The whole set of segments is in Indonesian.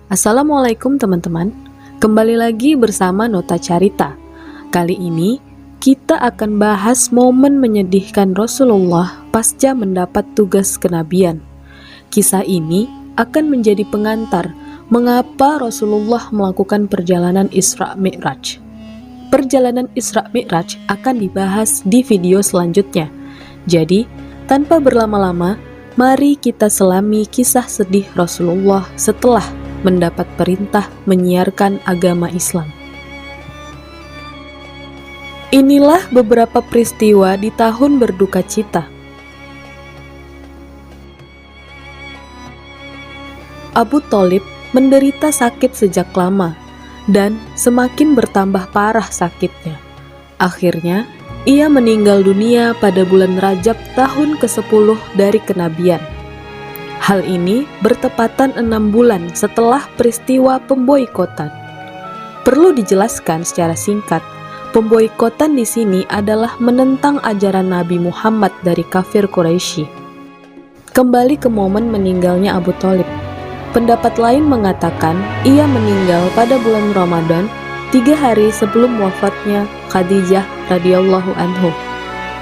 Assalamualaikum teman-teman, kembali lagi bersama Nota Carita. Kali ini kita akan bahas momen menyedihkan Rasulullah pasca mendapat tugas kenabian. Kisah ini akan menjadi pengantar mengapa Rasulullah melakukan perjalanan Isra Mi'raj. Perjalanan Isra Mi'raj akan dibahas di video selanjutnya. Jadi, tanpa berlama-lama, mari kita selami kisah sedih Rasulullah setelah mendapat perintah menyiarkan agama Islam. Inilah beberapa peristiwa di tahun berduka cita. Abu Thalib menderita sakit sejak lama dan semakin bertambah parah sakitnya. Akhirnya, ia meninggal dunia pada bulan Rajab tahun ke-10 dari kenabian. Hal ini bertepatan 6 bulan setelah peristiwa pemboikotan. Perlu dijelaskan secara singkat, pemboikotan di sini adalah menentang ajaran Nabi Muhammad dari kafir Quraisy. Kembali ke momen meninggalnya Abu Thalib. Pendapat lain mengatakan ia meninggal pada bulan Ramadan 3 hari sebelum wafatnya Khadijah radhiyallahu anhu.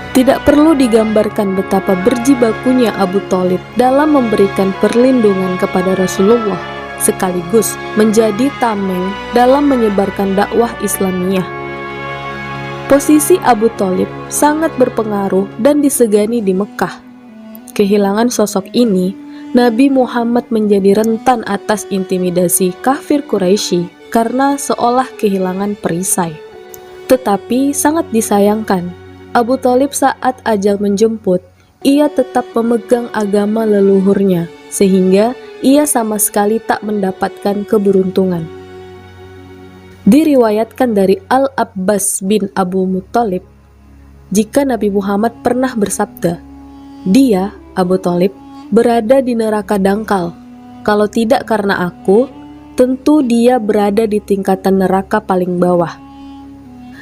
Tidak perlu digambarkan betapa berjibakunya Abu Thalib dalam memberikan perlindungan kepada Rasulullah, sekaligus menjadi tameng dalam menyebarkan dakwah Islamiyah. Posisi Abu Thalib sangat berpengaruh dan disegani di Mekah. Kehilangan sosok ini, Nabi Muhammad menjadi rentan atas intimidasi kafir Quraisy karena seolah kehilangan perisai. Tetapi sangat disayangkan, Abu Thalib saat ajal menjemput, ia tetap memegang agama leluhurnya, sehingga ia sama sekali tak mendapatkan keberuntungan. Diriwayatkan dari Al-Abbas bin Abu Muthalib, jika Nabi Muhammad pernah bersabda, "Dia, Abu Thalib, berada di neraka dangkal. Kalau tidak karena aku, tentu dia berada di tingkatan neraka paling bawah."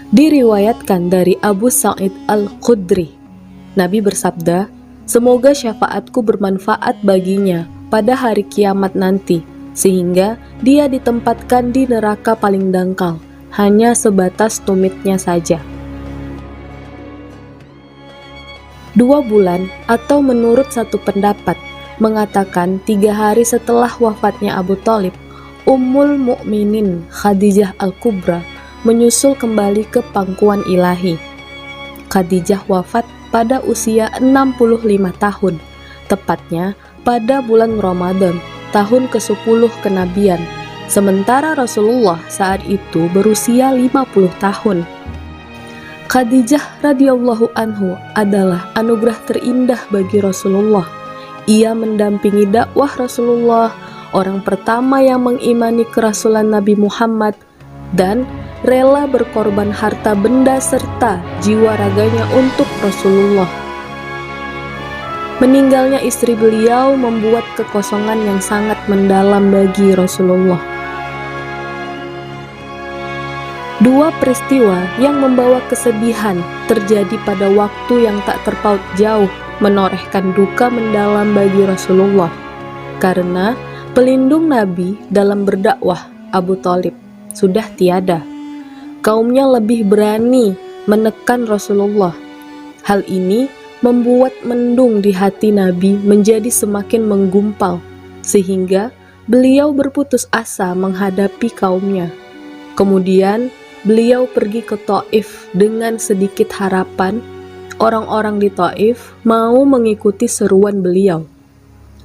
Diriwayatkan dari Abu Sa'id Al-Khudri, Nabi bersabda, "Semoga syafaatku bermanfaat baginya pada hari kiamat nanti, sehingga dia ditempatkan di neraka paling dangkal, hanya sebatas tumitnya saja." 2 bulan atau menurut satu pendapat mengatakan 3 hari setelah wafatnya Abu Thalib, Ummul Mukminin Khadijah Al-Kubra menyusul kembali ke pangkuan ilahi. Khadijah wafat pada usia 65 tahun, tepatnya pada bulan Ramadan tahun ke-10 kenabian, sementara Rasulullah saat itu berusia 50 tahun. Khadijah radhiyallahu anhu adalah anugerah terindah bagi Rasulullah. Ia mendampingi dakwah Rasulullah, orang pertama yang mengimani kerasulan Nabi Muhammad, dan rela berkorban harta benda serta jiwa raganya untuk Rasulullah. Meninggalnya istri beliau membuat kekosongan yang sangat mendalam bagi Rasulullah. 2 peristiwa yang membawa kesedihan terjadi pada waktu yang tak terpaut jauh menorehkan duka mendalam bagi Rasulullah, karena pelindung Nabi dalam berdakwah, Abu Thalib, sudah tiada. Kaumnya lebih berani menekan Rasulullah. Hal ini membuat mendung di hati Nabi menjadi semakin menggumpal, sehingga beliau berputus asa menghadapi kaumnya. Kemudian beliau pergi ke Thaif dengan sedikit harapan orang-orang di Thaif mau mengikuti seruan beliau,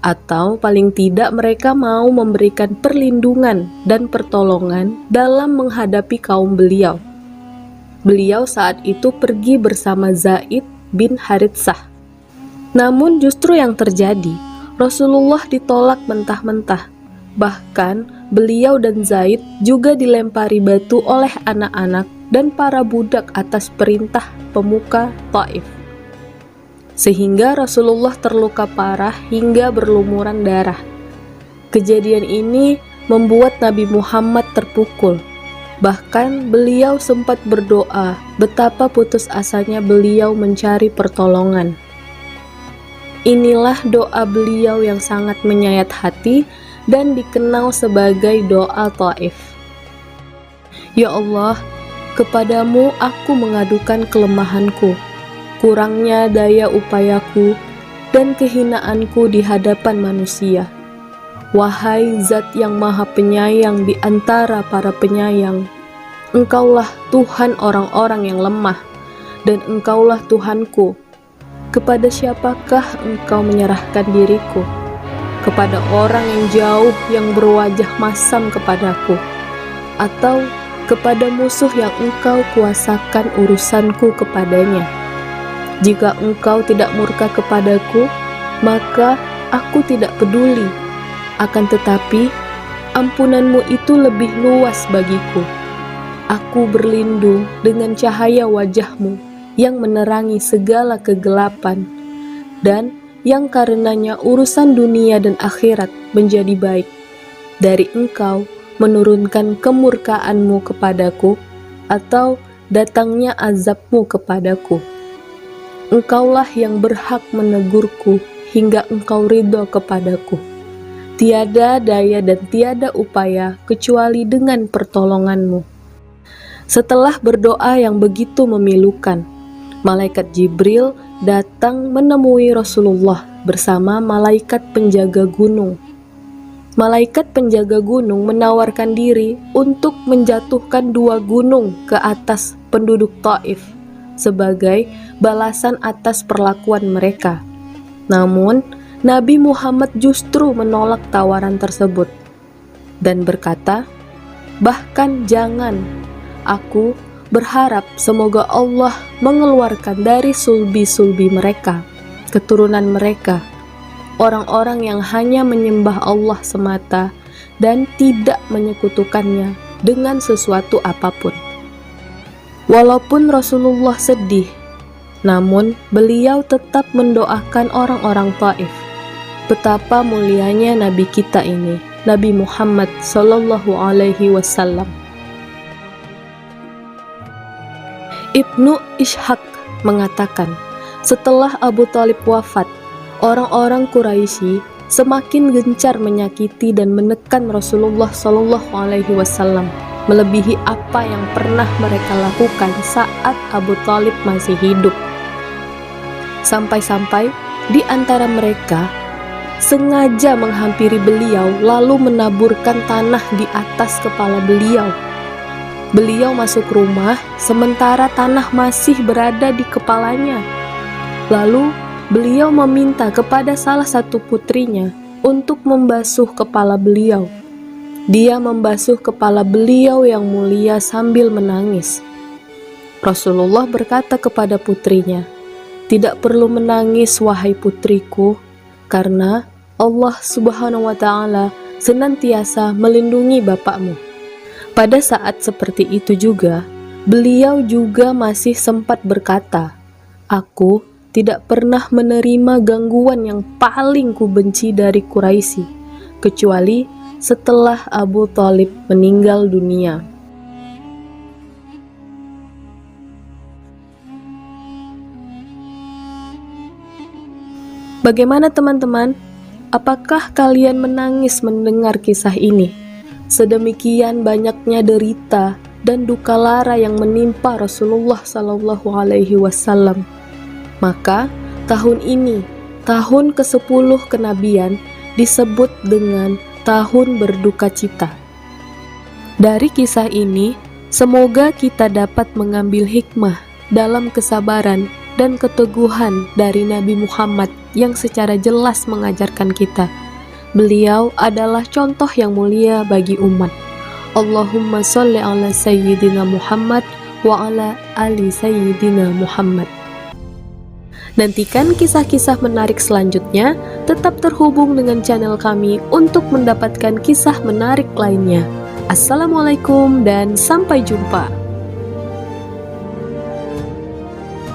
atau paling tidak mereka mau memberikan perlindungan dan pertolongan dalam menghadapi kaum beliau. Beliau saat itu pergi bersama Zaid bin Haritsah. Namun justru yang terjadi, Rasulullah ditolak mentah-mentah. Bahkan beliau dan Zaid juga dilempari batu oleh anak-anak dan para budak atas perintah pemuka Thaif, sehingga Rasulullah terluka parah hingga berlumuran darah. Kejadian ini membuat Nabi Muhammad terpukul. Bahkan beliau sempat berdoa betapa putus asanya beliau mencari pertolongan. Inilah doa beliau yang sangat menyayat hati dan dikenal sebagai doa Taif. Ya Allah, kepadamu aku mengadukan kelemahanku, kurangnya daya upayaku, dan kehinaanku di hadapan manusia. Wahai Zat yang Maha Penyayang di antara para penyayang, Engkaulah Tuhan orang-orang yang lemah, dan Engkaulah Tuhanku. Kepada siapakah Engkau menyerahkan diriku? Kepada orang yang jauh yang berwajah masam kepadaku, atau kepada musuh yang Engkau kuasakan urusanku kepadanya? Jika Engkau tidak murka kepadaku, maka aku tidak peduli. Akan tetapi, ampunanmu itu lebih luas bagiku. Aku berlindung dengan cahaya wajahmu yang menerangi segala kegelapan, dan yang karenanya urusan dunia dan akhirat menjadi baik. Dari Engkau menurunkan kemurkaanmu kepadaku, atau datangnya azabmu kepadaku. Engkaulah yang berhak menegurku hingga Engkau ridho kepadaku. Tiada daya dan tiada upaya kecuali dengan pertolonganmu. Setelah berdoa yang begitu memilukan, malaikat Jibril datang menemui Rasulullah bersama malaikat penjaga gunung. Malaikat penjaga gunung menawarkan diri untuk menjatuhkan 2 gunung ke atas penduduk Taif sebagai balasan atas perlakuan mereka. Namun, Nabi Muhammad justru menolak tawaran tersebut dan berkata, "Bahkan jangan, aku berharap semoga Allah mengeluarkan dari sulbi-sulbi mereka, keturunan mereka, orang-orang yang hanya menyembah Allah semata dan tidak menyekutukannya dengan sesuatu apapun." Walaupun Rasulullah sedih, namun beliau tetap mendoakan orang-orang Taif. Betapa mulianya Nabi kita ini, Nabi Muhammad Sallallahu Alaihi Wasallam. Ibnu Ishaq mengatakan, setelah Abu Thalib wafat, orang-orang Quraisy semakin gencar menyakiti dan menekan Rasulullah Sallallahu Alaihi Wasallam, melebihi apa yang pernah mereka lakukan saat Abu Thalib masih hidup. Sampai-sampai di antara mereka sengaja menghampiri beliau lalu menaburkan tanah di atas kepala beliau. Beliau masuk rumah sementara tanah masih berada di kepalanya. Lalu beliau meminta kepada salah satu putrinya untuk membasuh kepala beliau. Dia membasuh kepala beliau yang mulia sambil menangis. Rasulullah berkata kepada putrinya, "Tidak perlu menangis wahai putriku, karena Allah Subhanahu wa Ta'ala senantiasa melindungi bapakmu." Pada saat seperti itu juga, beliau juga masih sempat berkata, "Aku tidak pernah menerima gangguan yang paling kubenci dari Quraisy, kecuali setelah Abu Thalib meninggal dunia." Bagaimana teman-teman? Apakah kalian menangis mendengar kisah ini? Sedemikian banyaknya derita dan duka lara yang menimpa Rasulullah Sallallahu Alaihi Wasallam. Maka tahun ini, tahun ke-10 kenabian, disebut dengan tahun berduka cita. Dari kisah ini, semoga kita dapat mengambil hikmah dalam kesabaran dan keteguhan dari Nabi Muhammad yang secara jelas mengajarkan kita. Beliau adalah contoh yang mulia bagi umat. Allahumma sholli ala Sayyidina Muhammad wa ala ali Sayyidina Muhammad. Nantikan kisah-kisah menarik selanjutnya. Tetap terhubung dengan channel kami untuk mendapatkan kisah menarik lainnya. Assalamualaikum dan sampai jumpa.